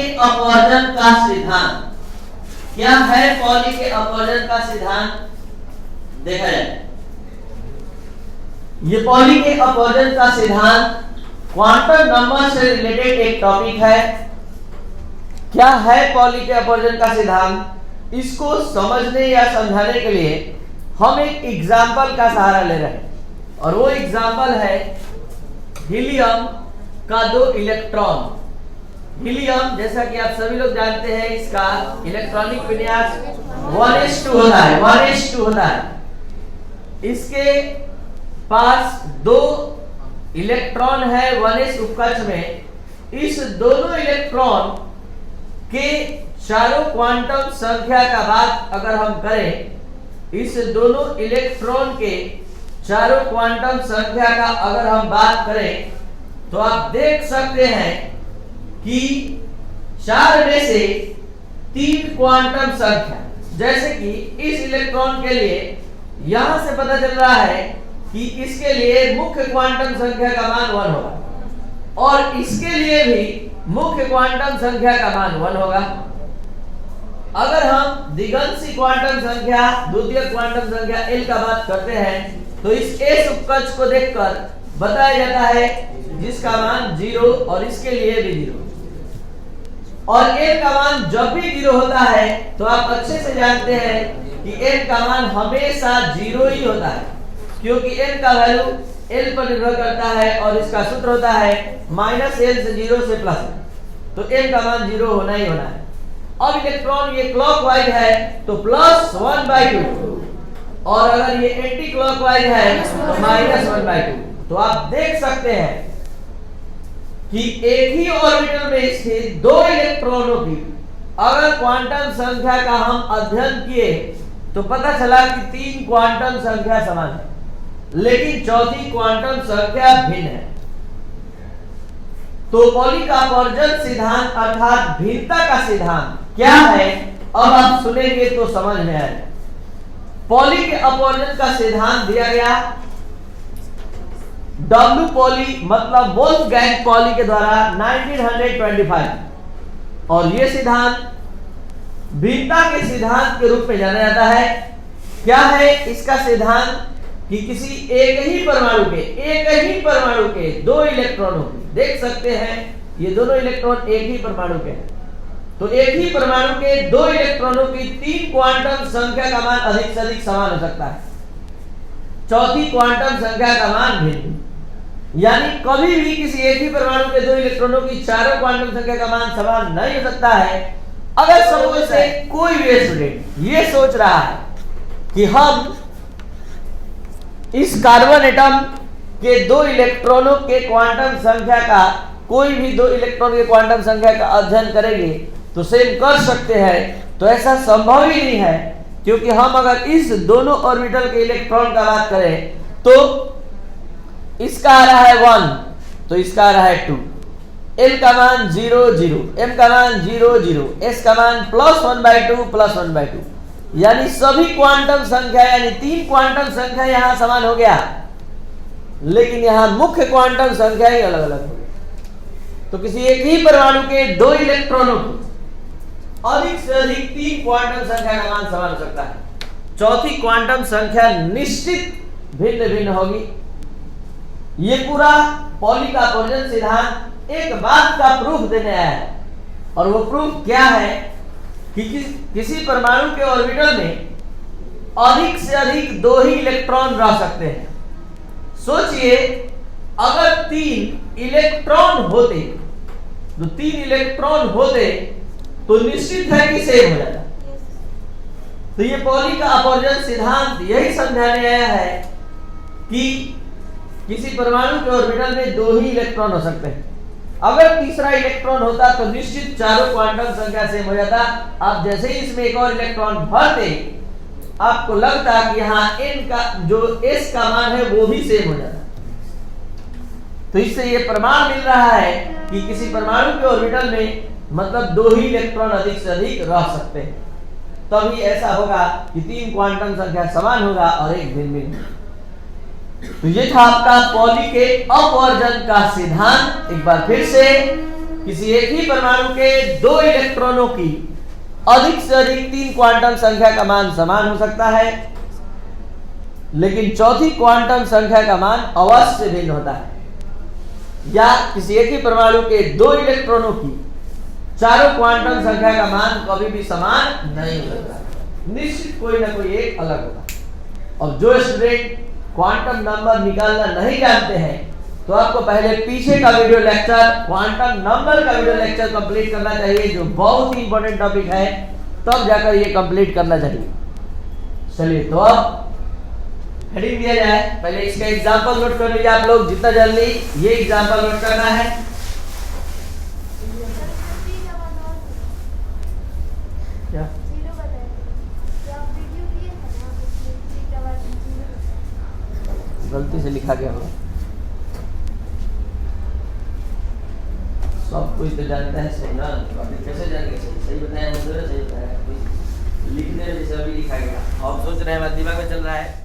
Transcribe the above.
के अपवर्जन का सिद्धांत क्या है? पॉली के अपवर्जन का सिद्धांत देखा जाए। ये पॉली के अपवर्जन का सिद्धांत क्वांटम नंबर से रिलेटेड एक टॉपिक है। क्या है पॉली के अपवर्जन का सिद्धांत? इसको समझने या समझाने के लिए हम एक एग्जाम्पल का सहारा ले रहे हैं, और वो एग्जाम्पल है हीलियम का 2 इलेक्ट्रॉन। हीलियम जैसा कि आप सभी लोग जानते हैं, इसका इलेक्ट्रॉनिक विन्यास 1s2 होता है, 1s2 होता है। इसके पास 2 इलेक्ट्रॉन है 1s उपकक्ष में। इस दोनों इलेक्ट्रॉन के चारों क्वांटम संख्या का बात अगर हम करें, इस दोनों इलेक्ट्रॉन के चारों क्वांटम संख्या का अगर हम बात करें, तो आप देख सकते हैं कि 4 में से 3 क्वांटम संख्या, जैसे कि इस इलेक्ट्रॉन के लिए यहां से पता चल रहा है कि इसके लिए मुख्य क्वांटम संख्या का मान 1 होगा, और इसके लिए भी मुख्य क्वांटम संख्या का मान 1 होगा। अगर हम दिगंशी क्वांटम संख्या, द्वितीय क्वांटम संख्या L का बात करते हैं, तो इस S उपकक्ष को देखकर बताया जाता है जिसका मान 0 और इसके लिए भी 0। और L का मान जब भी 0 होता है तो आप अच्छे से जानते हैं कि L का मान हमेशा 0 ही होता है, क्योंकि L का वैल्यू L पर निर्भर करता है और इसका सूत्र होता है -L से 0 से प्लस, तो L का मान 0 होना ही होना है। अब इलेक्ट्रॉन ये क्लॉकवाइज है तो +1/2, और अगर ये एंटी क्लॉकवाइज है तो -1/2। तो आप देख सकते हैं कि एक ही ऑर्बिटल में स्थित 2 इलेक्ट्रॉनों की अगर क्वांटम संख्या का हम अध्ययन किए तो पता चला कि 3 क्वांटम संख्या समान है, लेकिन चौथी क्वांटम संख्या भिन्न है। तो पॉली का अपवर्जन सिद्धांत अर्थात भिन्नता का सिद्धांत क्या है, अब आप सुनेंगे तो समझ में आएगा। पॉली के अपवर्जन का सिद्धांत दिया गया डब्ल्यू पॉली मतलब वोल्फगैंग पॉली के द्वारा 1925, और यह सिद्धांत भिन्नता के सिद्धांत के रूप में जाना जाता है। क्या है इसका सिद्धांत? कि किसी एक ही परमाणु के 2 इलेक्ट्रॉनों की, देख सकते हैं ये दोनों इलेक्ट्रॉन एक ही परमाणु के हैं, तो एक ही परमाणु के 2 इलेक्ट्रॉनों की 3 क्वांटम संख्या का मान अधिक से अधिक समान हो सकता है, चौथी क्वांटम संख्या का मान भिन्न। यानी कभी भी किसी एक ही परमाणु के 2 इलेक्ट्रॉनों की चारों क्वांटम संख्या का मान समान नहीं हो सकता है। अगर सपोज से कोई भी स्टूडेंट ये सोच रहा है कि हम इस कार्बन एटम के 2 इलेक्ट्रॉनों के क्वांटम संख्या का, कोई भी 2 इलेक्ट्रॉन के क्वांटम संख्या का अध्ययन करेंगे तो सेम कर सकते हैं, तो ऐसा संभव ही नहीं है, क्योंकि हम अगर इस दोनों ऑर्बिटल के इलेक्ट्रॉन का बात करें तो इसका आ रहा है 1, तो इसका आ रहा है 2, L का मान 0 0, M का मान 0 0, S का मान +1/2, यानी सभी क्वांटम संख्या यानी 3 क्वांटम संख्या यहां समान हो गया, लेकिन यहां मुख्य क्वांटम संख्या ही अलग अलग हो गई। तो किसी एक ही परमाणु के 2 इलेक्ट्रॉनों की अधिक से अधिक 3 क्वांटम संख्या का मान समान हो सकता है, चौथी क्वांटम संख्या निश्चित भिन्न भिन्न होगी। ये पूरा पॉली का अपवर्जन सिद्धांत एक बात का प्रूफ देने आया है, और वो प्रूफ क्या है कि किसी परमाणु के ऑर्बिटल में अधिक से अधिक 2 ही इलेक्ट्रॉन रह सकते हैं। सोचिए अगर 3 इलेक्ट्रॉन होते, तो 3 इलेक्ट्रॉन होते तो निश्चित है कि सेम हो जाता। तो ये पॉली का अपवर्जन सिद्धांत यही समझाने आया है कि किसी परमाणु के ऑर्बिटल में 2 ही इलेक्ट्रॉन हो सकते हैं। अगर तीसरा इलेक्ट्रॉन होता तो निश्चित चारों क्वांटम संख्या सेम हो जाता। आप जैसे ही इसमें एक और इलेक्ट्रॉन भरते, आपको लगता कि यहाँ n का जो s का मान है वो भी सेम हो जाता। तो इससे ये प्रमाण मिल रहा है कि किसी परमाणु के ऑर्बिटल में मतलब 2 ही इलेक्ट्रॉन अधिक से अधिक रह सकते हैं, तभी ऐसा होगा कि 3 क्वांटम संख्या समान होगा और एक भिन्न भिन्न। तो ये था आपका पॉली के अपवर्जन का सिद्धांत। एक बार फिर से किसी एक ही परमाणु के 2 इलेक्ट्रॉनों की अधिक से अधिक 3 क्वांटम संख्या का मान समान हो सकता है, लेकिन चौथी क्वांटम संख्या का मान अवश्य भिन्न होता है। या किसी एक ही परमाणु के 2 इलेक्ट्रॉनों की चारों क्वांटम संख्या का मान कभी भी समान नहीं होता, निश्चित कोई ना कोई एक अलग होगा। और जो स्टूडेंट क्वांटम नंबर निकालना नहीं जानते हैं तो आपको पहले पीछे का वीडियो लेक्चर, क्वांटम नंबर का वीडियो लेक्चर कंप्लीट करना चाहिए, जो बहुत ही इंपॉर्टेंट टॉपिक है, तब जाकर ये कंप्लीट करना चाहिए। चलिए तो अब हेडिंग दिया जाए, पहले इसका एग्जांपल नोट कर लीजिए आप लोग, जितना जल्दी ये एग्जांपल नोट करना है। क्या गलती से लिखा गया होगा, सब कुछ तो जानता है सही ना, कैसे जानेंगे? सही बताया, सही बताया, लिखने में जैसे अभी लिखा गया, आप सोच रहे हैं दिमाग में चल रहा है।